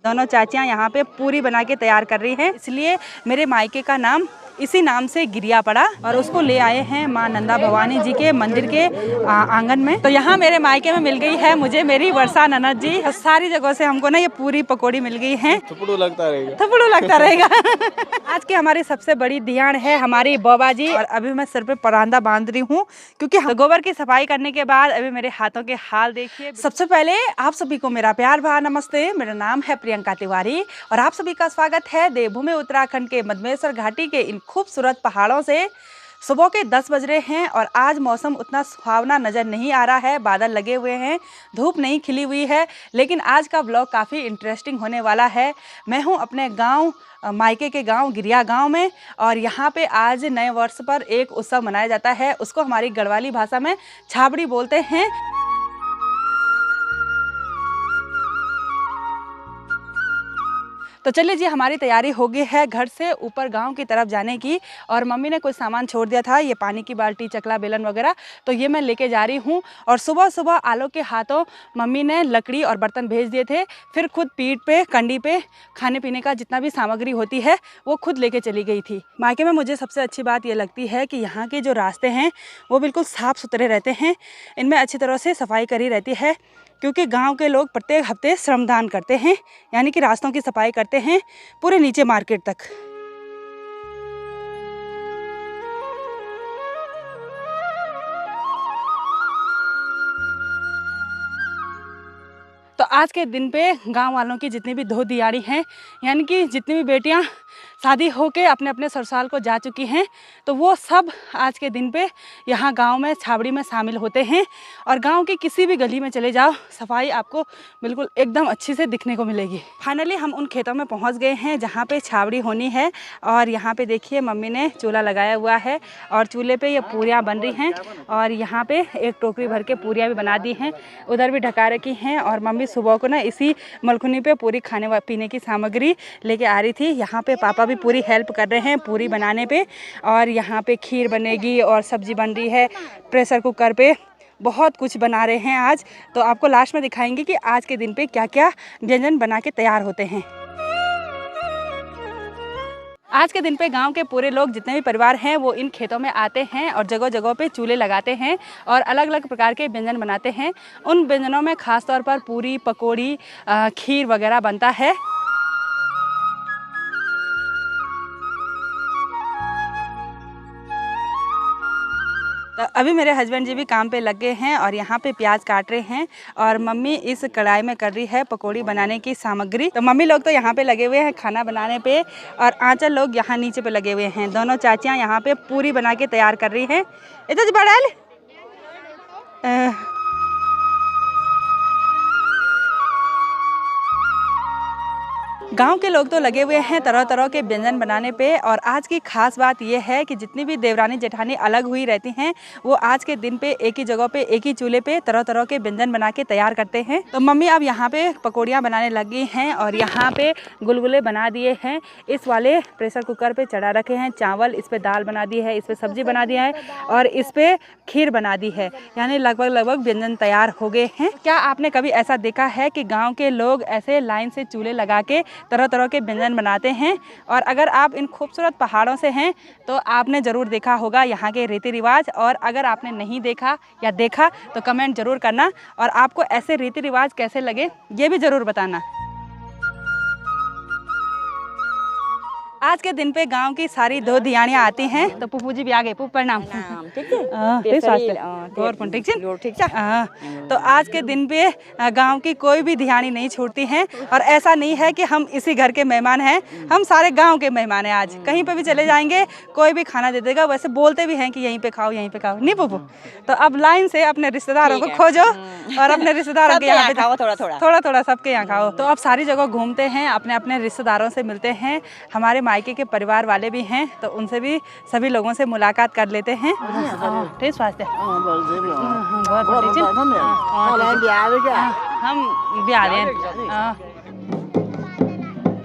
दोनों चाचियाँ यहाँ पे पूरी बना के तैयार कर रही हैं, इसलिए मेरे मायके का नाम इसी नाम से गिरिया पड़ा और उसको ले आए हैं माँ नंदा भवानी जी के मंदिर के आंगन में। तो यहाँ मेरे मायके में मिल गई है मुझे मेरी वर्षा ननद जी। सारी जगहों से हमको ना ये पूरी पकौड़ी मिल गई है। थपड़ू लगता रहेगा, थपड़ू लगता रहेगा। आज की हमारी सबसे बड़ी ध्यान है हमारी बाबा जी, और अभी मैं सिर पे परांदा बांध रही हूँ क्योंकि गोबर की सफाई करने के बाद अभी मेरे हाथों के हाल देखिए। सबसे पहले आप सभी को मेरा प्यार भरा नमस्ते। मेरा नाम है प्रियंका तिवारी और आप सभी का स्वागत है देवभूमि उत्तराखंड के मधमेश्वर घाटी के इन खूबसूरत पहाड़ों से। सुबह के 10 बज रहे हैं और आज मौसम उतना सुहावना नज़र नहीं आ रहा है, बादल लगे हुए हैं, धूप नहीं खिली हुई है, लेकिन आज का ब्लॉग काफ़ी इंटरेस्टिंग होने वाला है। मैं हूं अपने गांव मायके के गांव गिरिया गांव में और यहां पे आज नए वर्ष पर एक उत्सव मनाया जाता है, उसको हमारी गढ़वाली भाषा में छाबड़ी बोलते हैं। तो चलिए जी, हमारी तैयारी हो गई है घर से ऊपर गांव की तरफ जाने की, और मम्मी ने कुछ सामान छोड़ दिया था, ये पानी की बाल्टी, चकला, बेलन वगैरह, तो ये मैं लेके जा रही हूँ। और सुबह सुबह आलो के हाथों मम्मी ने लकड़ी और बर्तन भेज दिए थे, फिर खुद पीठ पे कंडी पे खाने पीने का जितना भी सामग्री होती है वो खुद लेके चली गई थी। मायके में मुझे सबसे अच्छी बात ये लगती है कि यहाँ के जो रास्ते हैं वो बिल्कुल साफ़ सुथरे रहते हैं, इनमें अच्छी तरह से सफाई करी रहती है, क्योंकि गांव के लोग प्रत्येक हफ्ते श्रमदान करते हैं, यानी कि रास्तों की सफाई करते हैं पूरे नीचे मार्केट तक। तो आज के दिन पे गांव वालों की जितनी भी धो दियारी हैं, यानी कि जितनी भी बेटियां शादी होके अपने अपने ससुराल को जा चुकी हैं, तो वो सब आज के दिन पे यहाँ गांव में छाबड़ी में शामिल होते हैं। और गांव की किसी भी गली में चले जाओ, सफाई आपको बिल्कुल एकदम अच्छी से दिखने को मिलेगी। फाइनली हम उन खेतों में पहुँच गए हैं जहाँ पे छाबड़ी होनी है, और यहाँ पे देखिए मम्मी ने चूल्हा लगाया हुआ है और चूल्हे पे ये पूरियाँ बन रही हैं, और यहाँ पे एक टोकरी भर के पूरियाँ भी बना दी हैं, उधर भी ढका रखी हैं। और मम्मी सुबह को ना इसी मलखुनी पे पूरी खाने पीने की सामग्री लेके आ रही थी। यहाँ पे पापा भी पूरी हेल्प कर रहे हैं पूरी बनाने पे, और यहाँ पे खीर बनेगी और सब्जी बन रही है, प्रेशर कुकर पे बहुत कुछ बना रहे हैं आज। तो आपको लास्ट में दिखाएंगे कि आज के दिन पे क्या क्या व्यंजन बना के तैयार होते हैं। आज के दिन पे गांव के पूरे लोग जितने भी परिवार हैं वो इन खेतों में आते हैं और जगह जगह पे चूल्हे लगाते हैं और अलग अलग प्रकार के व्यंजन बनाते हैं। उन व्यंजनों में खास तौर पर पूरी, पकौड़ी, खीर वगैरह बनता है। तो अभी मेरे हस्बैंड जी भी काम पे लग गए हैं और यहाँ पे प्याज काट रहे हैं, और मम्मी इस कढ़ाई में कर रही है पकौड़ी बनाने की सामग्री। तो मम्मी लोग तो यहाँ पे लगे हुए हैं खाना बनाने पे, और आंचल लोग यहाँ नीचे पे लगे हुए हैं। दोनों चाचियाँ यहाँ पे पूरी बना के तैयार कर रही हैं। इधर बढ़ाल गांव के लोग तो लगे हुए हैं तरह तरह के व्यंजन बनाने पे, और आज की खास बात यह है कि जितनी भी देवरानी जेठानी अलग हुई रहती हैं वो आज के दिन पे एक ही जगह पे एक ही चूल्हे पे तरह तरह के व्यंजन बना के तैयार करते हैं। तो मम्मी अब यहाँ पे पकौड़ियाँ बनाने लग गई हैं, और यहाँ पे गुलगुले बना दिए हैं, इस वाले प्रेशर कुकर पे चढ़ा रखे हैं चावल, इस पर दाल बना दी है, इस पर सब्जी बना दिया है, और इस पर खीर बना दी है, यानी लगभग व्यंजन तैयार हो गए हैं। क्या आपने कभी ऐसा देखा है कि गाँव के लोग ऐसे लाइन से चूल्हे लगा के तरह तरह के व्यंजन बनाते हैं? और अगर आप इन खूबसूरत पहाड़ों से हैं तो आपने ज़रूर देखा होगा यहाँ के रीति रिवाज, और अगर आपने नहीं देखा या देखा तो कमेंट ज़रूर करना, और आपको ऐसे रीति रिवाज कैसे लगे ये भी ज़रूर बताना। आज के दिन पे गांव की सारी दो धियानियाँ आती हैं, तो पुप्पू जी भी आ गए। पुप्पू प्रणाम। ठीक है तो आज के दिन पे गांव की कोई भी धियानी नहीं छूटती हैं, और ऐसा नहीं है कि हम इसी घर के मेहमान हैं, हम सारे गांव के मेहमान हैं। आज कहीं पे भी चले जाएंगे कोई भी खाना दे देगा, वैसे बोलते भी हैं कि यहीं पे खाओ, यहीं पे खाओ, नहीं पुप्पू? तो अब लाइन से अपने रिश्तेदारों को खोजो और अपने रिश्तेदारों के यहाँ पे थोड़ा थोड़ा सबके यहाँ खाओ। तो अब सारी जगह घूमते हैं, अपने अपने रिश्तेदारों से मिलते हैं, हमारे मायके के परिवार वाले भी हैं, तो उनसे भी सभी लोगों से मुलाकात कर लेते हैं। ठीक स्वास्थ्य हम भी आ रहे हैं।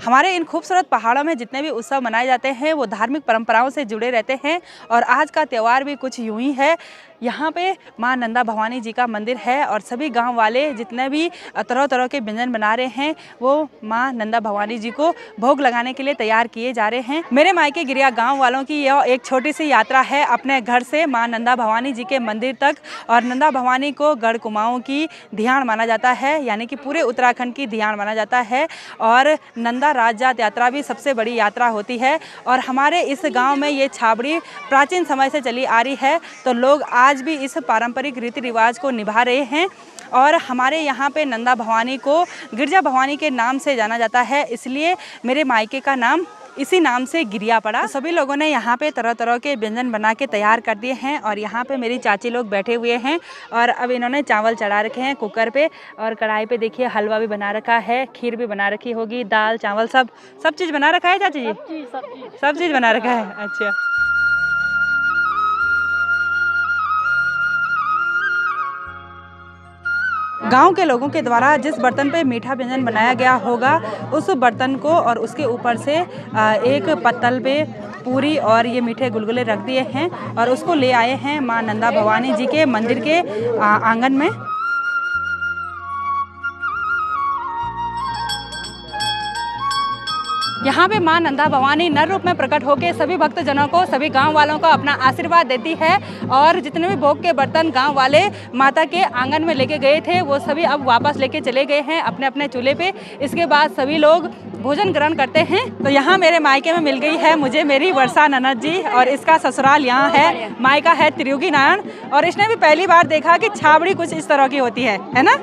हमारे इन खूबसूरत पहाड़ों में जितने भी उत्सव मनाए जाते हैं वो धार्मिक परंपराओं से जुड़े रहते हैं और आज का त्यौहार भी कुछ यूं ही है। यहाँ पे माँ नंदा भवानी जी का मंदिर है और सभी गांव वाले जितने भी तरह तरह के व्यंजन बना रहे हैं वो माँ नंदा भवानी जी को भोग लगाने के लिए तैयार किए जा रहे हैं। मेरे मायके गिरिया गांव वालों की यह एक छोटी सी यात्रा है अपने घर से माँ नंदा भवानी जी के मंदिर तक। और नंदा भवानी को गढ़ कुमाऊं की धियान माना जाता है, यानी कि पूरे उत्तराखंड की धियान माना जाता है। और नंदा राजजात यात्रा भी सबसे बड़ी यात्रा होती है और हमारे इस गाँव में ये छाबड़ी प्राचीन समय से चली आ रही है। तो लोग आज भी इस पारंपरिक रीति रिवाज को निभा रहे हैं और हमारे यहाँ पे नंदा भवानी को गिरजा भवानी के नाम से जाना जाता है, इसलिए मेरे मायके का नाम इसी नाम से गिरिया पड़ा। तो सभी लोगों ने यहाँ पे तरह तरह के व्यंजन बना के तैयार कर दिए हैं और यहाँ पे मेरी चाची लोग बैठे हुए हैं और अब इन्होंने चावल चढ़ा रखे हैं कुकर पे और कढ़ाई पे देखिए हलवा भी बना रखा है, खीर भी बना रखी होगी, दाल चावल सब चीज़ बना रखा है चाची जी? सब चीज़ बना रखा है। अच्छा, गांव के लोगों के द्वारा जिस बर्तन पे मीठा व्यंजन बनाया गया होगा उस बर्तन को और उसके ऊपर से एक पत्तल पे पूरी और ये मीठे गुलगुले रख दिए हैं और उसको ले आए हैं माँ नंदा भवानी जी के मंदिर के आंगन में। यहाँ पे माँ नंदा भवानी नर रूप में प्रकट होकर सभी भक्तजनों को, सभी गांव वालों को अपना आशीर्वाद देती है और जितने भी भोग के बर्तन गांव वाले माता के आंगन में लेके गए थे वो सभी अब वापस लेके चले गए हैं अपने अपने चूल्हे पे। इसके बाद सभी लोग भोजन ग्रहण करते हैं। तो यहाँ मेरे मायके में मिल गई है मुझे मेरी वर्षा ननद जी और इसका ससुराल यहाँ है, मायका है त्रियुगी नारायण। और इसने भी पहली बार देखा कि छाबड़ी कुछ इस तरह की होती है ना,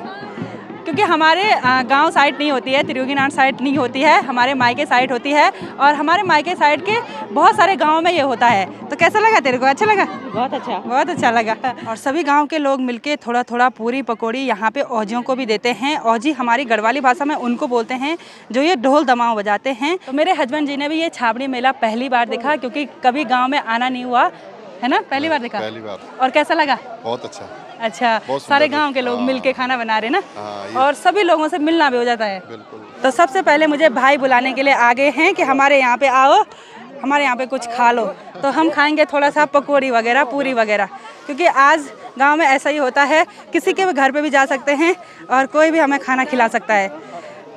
क्योंकि हमारे गांव साइड नहीं होती है, त्रियुगी नारायण साइड नहीं होती है, हमारे मायके साइड होती है और हमारे मायके साइड के बहुत सारे गांव में ये होता है। तो कैसा लगा तेरे को? अच्छा लगा? बहुत अच्छा लगा। और सभी गांव के लोग मिलके थोड़ा थोड़ा पूरी पकौड़ी यहाँ पे औजियों को भी देते हैं। औजी हमारी गढ़वाली भाषा में उनको बोलते हैं जो ये ढोल दमाव बजाते हैं। तो मेरे हस्बैंड जी ने भी ये छाबड़ी मेला पहली बार देखा, क्योंकि कभी गाँव में आना नहीं हुआ है ना, पहली बार देखा। पहली बार। और कैसा लगा? बहुत अच्छा। अच्छा, सारे गांव के लोग मिलके खाना बना रहे ना और सभी लोगों से मिलना भी हो जाता है। तो सबसे पहले मुझे भाई बुलाने के लिए आ गए हैं कि हमारे यहाँ पे आओ, हमारे यहाँ पे कुछ खा लो। तो हम खाएंगे थोड़ा सा पकौड़ी वगैरह, पूरी वगैरह, क्योंकि आज गांव में ऐसा ही होता है, किसी के भी घर पे भी जा सकते हैं और कोई भी हमें खाना खिला सकता है।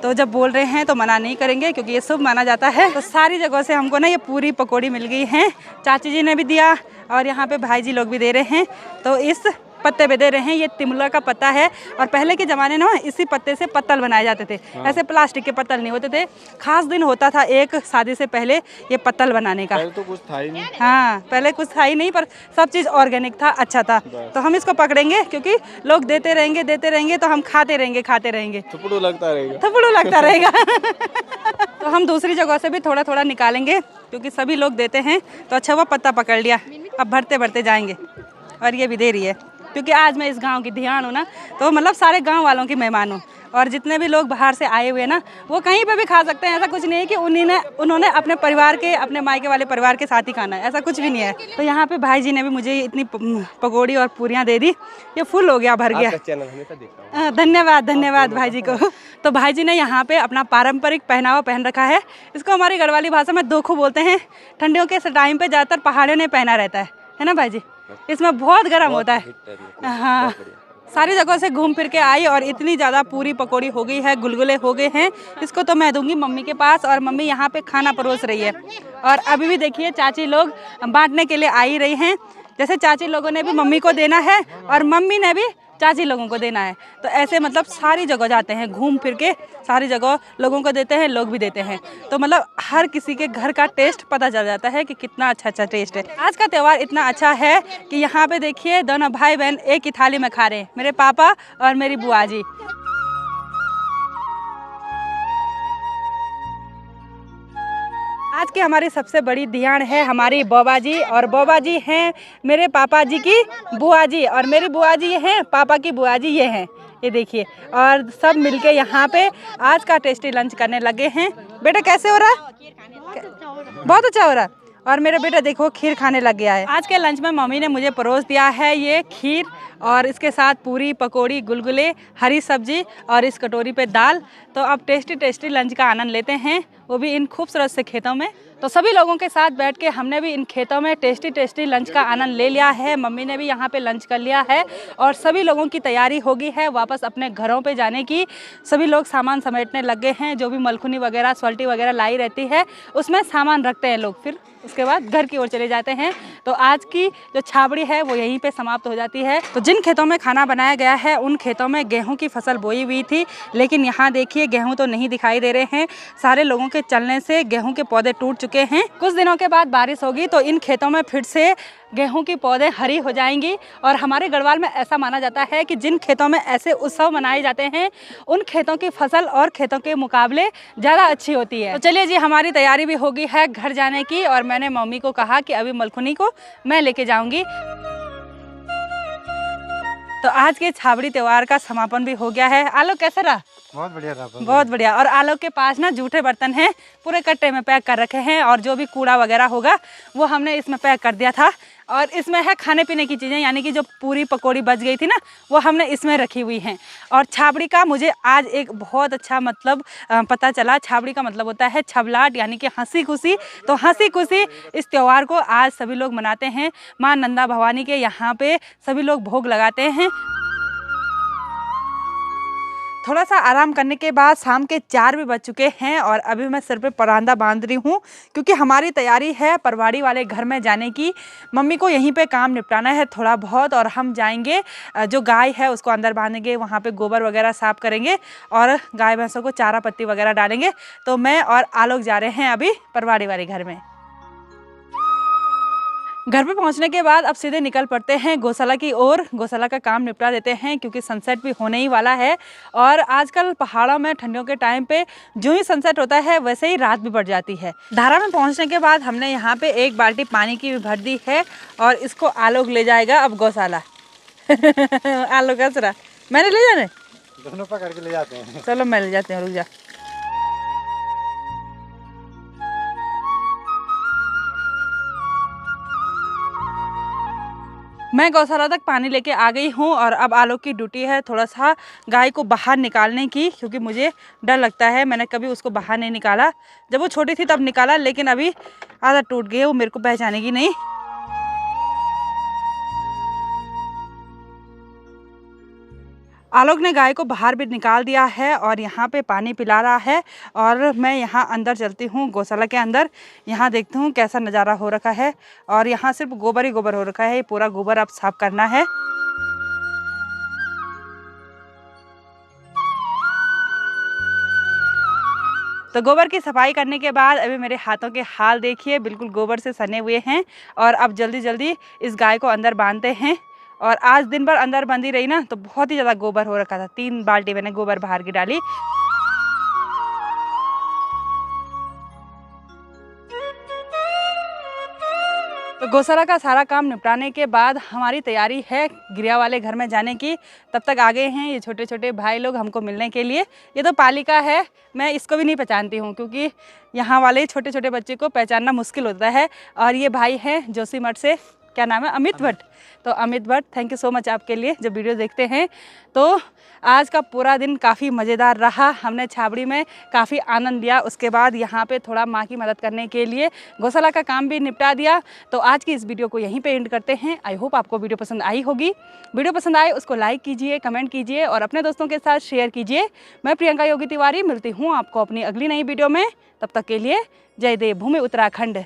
तो जब बोल रहे हैं तो मना नहीं करेंगे क्योंकि ये शुभ माना जाता है। तो सारी जगह से हमको ना ये पूरी पकौड़ी मिल गई हैं, चाची जी ने भी दिया और यहाँ पे भाई जी लोग भी दे रहे हैं। तो इस पत्ते पे दे रहे हैं, ये तिमला का पत्ता है और पहले के ज़माने में इसी पत्ते से पत्तल बनाए जाते थे। ऐसे प्लास्टिक के पत्तल नहीं होते थे। खास दिन होता था एक शादी से पहले ये पत्तल बनाने का। पहले तो कुछ था ही नहीं। हाँ, पहले कुछ था ही नहीं, पर सब चीज़ ऑर्गेनिक था, अच्छा था। तो हम इसको पकड़ेंगे क्योंकि लोग देते रहेंगे तो हम खाते रहेंगे। थुपड़ू लगता रहेगा। तो हम दूसरी जगह से भी थोड़ा थोड़ा निकालेंगे क्योंकि सभी लोग देते हैं। तो अच्छा हुआ पत्ता पकड़ लिया, अब भरते भरते जाएंगे। और ये भी दे रही है क्योंकि आज मैं इस गांव की ध्यान हूँ ना, तो मतलब सारे गांव वालों की मेहमान हूँ और जितने भी लोग बाहर से आए हुए ना वो कहीं पे भी खा सकते हैं। ऐसा कुछ नहीं है कि उन्होंने अपने परिवार के, अपने मायके वाले परिवार के साथ ही खाना है, ऐसा कुछ भी नहीं है। तो यहाँ पे भाई जी ने भी मुझे इतनी पकौड़ी और पूरियाँ दे दी, ये फुल हो गया, भर गया। धन्यवाद भाई जी को। तो भाई जी ने यहाँ पे अपना पारंपरिक पहनावा पहन रखा है, इसको हमारी गढ़वाली भाषा में दोखो बोलते हैं। ठंडियों के टाइम पे ज़्यादातर पहाड़ियों ने पहना रहता है ना भाई जी? इसमें बहुत गर्म होता है। हाँ, सारी जगह से घूम फिर के आई और इतनी ज़्यादा पूरी पकौड़ी हो गई है, गुलगुले हो गए हैं। इसको तो मैं दूंगी मम्मी के पास और मम्मी यहाँ पे खाना परोस रही है। और अभी भी देखिए चाची लोग बांटने के लिए आ ही रही हैं। जैसे चाची लोगों ने भी मम्मी को देना है और मम्मी ने भी चाची लोगों को देना है। तो ऐसे मतलब सारी जगह जाते हैं, घूम फिर के सारी जगह लोगों को देते हैं, लोग भी देते हैं। तो मतलब हर किसी के घर का टेस्ट पता चल जाता है कि कितना अच्छा टेस्ट है। आज का त्यौहार इतना अच्छा है कि यहाँ पे देखिए दोनों भाई बहन एक ही थाली में खा रहे हैं, मेरे पापा और मेरी बुआ जी। आज की हमारी सबसे बड़ी ध्यान है हमारी बौबा जी, और बौबा जी हैं मेरे पापा जी की बुआ जी और मेरी बुआ जी हैं पापा की बुआ जी, ये हैं, ये देखिए। और सब मिलके यहाँ पे आज का टेस्टी लंच करने लगे हैं। बेटा कैसे हो रहा है? बहुत अच्छा हो रहा है। और मेरा बेटा देखो खीर खाने लग गया है। आज के लंच में मम्मी ने मुझे परोस दिया है ये खीर और इसके साथ पूरी, पकौड़ी, गुलगुले, हरी सब्जी और इस कटोरी पे दाल। तो अब टेस्टी टेस्टी लंच का आनंद लेते हैं, वो भी इन खूबसूरत से खेतों में। तो सभी लोगों के साथ बैठ के हमने भी इन खेतों में टेस्टी टेस्टी लंच का आनंद ले लिया है। मम्मी ने भी यहाँ पे लंच कर लिया है और सभी लोगों की तैयारी हो गई है वापस अपने घरों पे जाने की। सभी लोग सामान समेटने लग गए हैं, जो भी मलखुनी वगैरह, सोल्टी वगैरह लाई रहती है उसमें सामान रखते हैं लोग, फिर उसके बाद घर की ओर चले जाते हैं। तो आज की जो छाबड़ी है वो यहीं पे समाप्त हो जाती है। तो जिन खेतों में खाना बनाया गया है उन खेतों में गेहूं की फसल बोई हुई थी, लेकिन यहाँ देखिए गेहूं तो नहीं दिखाई दे रहे हैं। सारे लोगों के चलने से गेहूं के पौधे टूट चुके हैं। कुछ दिनों के बाद बारिश होगी तो इन खेतों में फिर से गेहूं की पौधे हरी हो जाएंगी। और हमारे गढ़वाल में ऐसा माना जाता है कि जिन खेतों में ऐसे उत्सव मनाए जाते हैं उन खेतों की फसल और खेतों के मुकाबले ज़्यादा अच्छी होती है। तो चलिए जी, हमारी तैयारी भी हो गई है घर जाने की और मैंने मम्मी को कहा कि अभी मलखुनी को मैं लेके जाऊंगी। तो आज के छाबड़ी त्योहार का समापन भी हो गया है। आलोक कैसे रहा? बहुत बढ़िया रहा, बहुत बढ़िया। और आलोक के पास ना जूठे बर्तन हैं, पूरे कट्टे में पैक कर रखे हैं और जो भी कूड़ा वगैरह होगा वो हमने इसमें पैक कर दिया था। और इसमें है खाने पीने की चीज़ें, यानी कि जो पूरी पकौड़ी बच गई थी ना वो हमने इसमें रखी हुई हैं। और छाबड़ी का मुझे आज एक बहुत अच्छा मतलब पता चला। छाबड़ी का मतलब होता है छबलाट, यानी कि हंसी खुशी। तो हंसी खुशी इस त्यौहार को आज सभी लोग मनाते हैं। माँ नंदा भवानी के यहाँ पे सभी लोग भोग लगाते हैं। थोड़ा सा आराम करने के बाद शाम के 4 भी बज चुके हैं और अभी मैं सिर पे परांदा बांध रही हूँ, क्योंकि हमारी तैयारी है परवाड़ी वाले घर में जाने की। मम्मी को यहीं पे काम निपटाना है थोड़ा बहुत और हम जाएंगे, जो गाय है उसको अंदर बांधेंगे, वहाँ पे गोबर वगैरह साफ करेंगे और गाय भैंसों को चारा पत्ती वगैरह डालेंगे। तो मैं और आलोक जा रहे हैं अभी परवाड़ी वाले घर में। घर पे पहुंचने के बाद अब सीधे निकल पड़ते हैं गौशाला की ओर। गौशाला का काम निपटा देते हैं क्योंकि सनसेट भी होने ही वाला है। और आजकल पहाड़ों में ठंडियों के टाइम पे जो ही सनसेट होता है वैसे ही रात भी बढ़ जाती है। धारा में पहुंचने के बाद हमने यहाँ पे 1 बाल्टी पानी की भी भर दी है और इसको आलोक ले जाएगा अब गौशाला। आलोक हंस रहा, मैंने ले जाने, दोनों पकड़ के ले जाते हैं। चलो मैं ले जाती हूँ, रुक जा। मैं गौशाला तक पानी लेके आ गई हूँ और अब आलोक की ड्यूटी है थोड़ा सा गाय को बाहर निकालने की, क्योंकि मुझे डर लगता है। मैंने कभी उसको बाहर नहीं निकाला, जब वो छोटी थी तब निकाला, लेकिन अभी आदत टूट गई है, वो मेरे को पहचानेगी नहीं। आलोक ने गाय को बाहर भी निकाल दिया है और यहाँ पे पानी पिला रहा है और मैं यहाँ अंदर चलती हूँ गौशाला के अंदर। यहाँ देखती हूँ कैसा नज़ारा हो रखा है और यहाँ सिर्फ गोबर ही गोबर हो रखा है। ये पूरा गोबर अब साफ करना है। तो गोबर की सफाई करने के बाद अभी मेरे हाथों के हाल देखिए, बिल्कुल गोबर से सने हुए हैं। और अब जल्दी जल्दी इस गाय को अंदर बांधते हैं। और आज दिन भर अंदर बंधी रही ना तो बहुत ही ज़्यादा गोबर हो रखा था। 3 बाल्टी मैंने गोबर बाहर की डाली। तो गौशाला का सारा काम निपटाने के बाद हमारी तैयारी है गिरिया वाले घर में जाने की। तब तक आ गए हैं ये छोटे छोटे भाई लोग हमको मिलने के लिए। ये तो पालिका है, मैं इसको भी नहीं पहचानती हूँ क्योंकि यहाँ वाले छोटे छोटे बच्चे को पहचानना मुश्किल होता है। और ये भाई हैं जोशीमठ से, क्या नाम है, अमित भट्ट। तो Amit Bhatt, thank you so much आपके लिए जो वीडियो देखते हैं। तो आज का पूरा दिन काफ़ी मज़ेदार रहा। हमने छाबड़ी में काफ़ी आनंद लिया। उसके बाद यहाँ पे थोड़ा माँ की मदद करने के लिए गौशाला का काम भी निपटा दिया। तो आज की इस वीडियो को यहीं पे एंड करते हैं। आई होप आपको वीडियो पसंद आई होगी। वीडियो पसंद आए उसको लाइक कीजिए, कमेंट कीजिए और अपने दोस्तों के साथ शेयर कीजिए। मैं प्रियंका योगी तिवारी मिलती हूँ आपको अपनी अगली नई वीडियो में। तब तक के लिए जय देव भूमि उत्तराखंड।